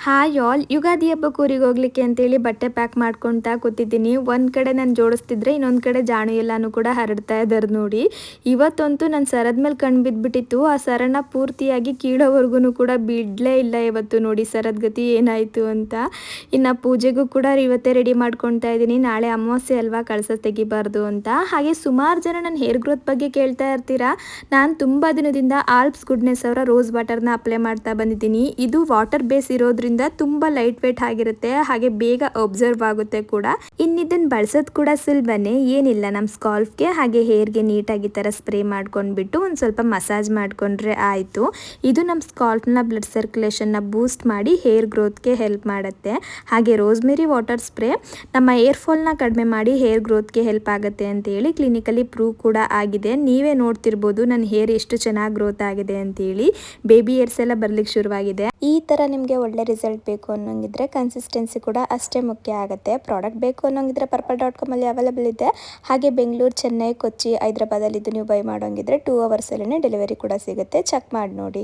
Hi all, Ugadi ಹಬ್ಬಕ್ಕೆ ಊರಿಗೆ ಹೋಗ್ಲಿಕ್ಕೆ ಅಂತೇಳಿ ಬಟ್ಟೆ ಪ್ಯಾಕ್ ಮಾಡ್ಕೊತಾ ಕೂತಿದ್ದೀನಿ. ಒಂದು ಕಡೆ ನಾನು ಜೋಡಿಸ್ತಿದ್ರೆ ಇನ್ನೊಂದು ಕಡೆ ಜಾಣು ಎಲ್ಲನೂ ಕೂಡ ಹರಡ್ತಾ ಇದ್ದಾರೆ ನೋಡಿ. ಇವತ್ತಂತೂ ನನ್ನ ಸರದ ಮೇಲೆ ಕಣ್ಣು ಬಿದ್ದುಬಿಟ್ಟಿತ್ತು. ಆ ಸರನ ಪೂರ್ತಿಯಾಗಿ ಕೀಳೋವರೆಗೂ ಕೂಡ ಬಿಡಲೇ ಇಲ್ಲ ಇವತ್ತು. ನೋಡಿ ಸರದ ಗತಿ ಏನಾಯಿತು ಅಂತ. ಇನ್ನು ಪೂಜೆಗೂ ಕೂಡ ಇವತ್ತೇ ರೆಡಿ ಮಾಡ್ಕೊತಾ ಇದ್ದೀನಿ. ನಾಳೆ ಅಮಾವಾಸ್ಯೆ ಅಲ್ವಾ, ಕಳಸ ತೆಗಿಬಾರ್ದು ಅಂತ. ಹಾಗೆ ಸುಮಾರು ಜನ ನನ್ನ ಹೇರ್ ಗ್ರೋತ್ ಬಗ್ಗೆ ಕೇಳ್ತಾ ಇರ್ತೀರಾ. ನಾನು ತುಂಬ ದಿನದಿಂದ ಆಲ್ಪ್ಸ್ ಗುಡ್ನೆಸ್ ಅವರ ರೋಸ್ ವಾಟರ್ನ ಅಪ್ಲೈ ಮಾಡ್ತಾ ಬಂದಿದ್ದೀನಿ. ಇದು ವಾಟರ್ ಬೇಸ್ ಇರೋದ್ರಿಂದ ತುಂಬಾ ಲೈಟ್ ವೇಟ್ ಆಗಿರುತ್ತೆ, ಹಾಗೆ ಬೇಗ ಅಬ್ಸರ್ವ್ ಆಗುತ್ತೆ ಕೂಡ. ಇನ್ನಿದನ್ನ ಬಳಸೋದು ಕೂಡ ಸುಲಭನೇ, ಏನಿಲ್ಲ ನಮ್ಮ ಸ್ಕಾಲ್ಫ್ಗೆ ಹಾಗೆ ಹೇರ್ಗೆ ನೀಟಾಗಿ ತರ ಸ್ಪ್ರೇ ಮಾಡ್ಕೊಂಡ್ಬಿಟ್ಟು ಒಂದು ಸ್ವಲ್ಪ ಮಸಾಜ್ ಮಾಡ್ಕೊಂಡ್ರೆ ಆಯಿತು. ಇದು ನಮ್ಮ ಸ್ಕಾಲ್ಫ್ನ ಬ್ಲಡ್ ಸರ್ಕ್ಯುಲೇಷನ್ನ ಬೂಸ್ಟ್ ಮಾಡಿ ಹೇರ್ ಗ್ರೋತ್ಗೆ ಹೆಲ್ಪ್ ಮಾಡುತ್ತೆ. ಹಾಗೆ ರೋಸ್ಮೆರಿ ವಾಟರ್ ಸ್ಪ್ರೇ ನಮ್ಮ ಏರ್ ಫಾಲ್ನ ಕಡಿಮೆ ಮಾಡಿ ಹೇರ್ ಗ್ರೋತ್ಗೆ ಹೆಲ್ಪ್ ಆಗುತ್ತೆ ಅಂತೇಳಿ ಕ್ಲಿನಿಕಲಿ ಪ್ರೂವ್ ಕೂಡ ಆಗಿದೆ. ನೀವೇ ನೋಡ್ತಿರ್ಬೋದು ನನ್ನ ಹೇರ್ ಎಷ್ಟು ಚೆನ್ನಾಗಿ ಗ್ರೋತ್ ಆಗಿದೆ ಅಂತೇಳಿ. ಬೇಬಿ ಹೇರ್ಸ್ ಎಲ್ಲ ಬರ್ಲಿಕ್ಕೆ ಶುರುವಾಗಿದೆ. ಈ ಥರ ನಿಮಗೆ ಒಳ್ಳೆ ರಿಸಲ್ಟ್ ಬೇಕು ಅನ್ನೋಂಗಿದ್ರೆ ಕನ್ಸಿಸ್ಟೆನ್ಸಿ ಕೂಡ ಅಷ್ಟೇ ಮುಖ್ಯ ಆಗುತ್ತೆ. ಪ್ರಾಡಕ್ಟ್ ಬೇಕು ಅನ್ನೋಂಗಿದ್ರೆ purple.com ಅಲ್ಲಿ ಅವೈಲೇಬಲ್ ಇದೆ. ಹಾಗೆ ಬೆಂಗಳೂರು, ಚೆನ್ನೈ, ಕೊಚ್ಚಿ, ಹೈದರಾಬಾದಲ್ಲಿ ಇದು ನೀವು ಬೈ ಮಾಡೋಂಗಿದ್ರೆ 2 ಅವರ್ಸಲ್ಲೇ ಡೆಲಿವರಿ ಕೂಡ ಸಿಗುತ್ತೆ. ಚೆಕ್ ಮಾಡಿ ನೋಡಿ.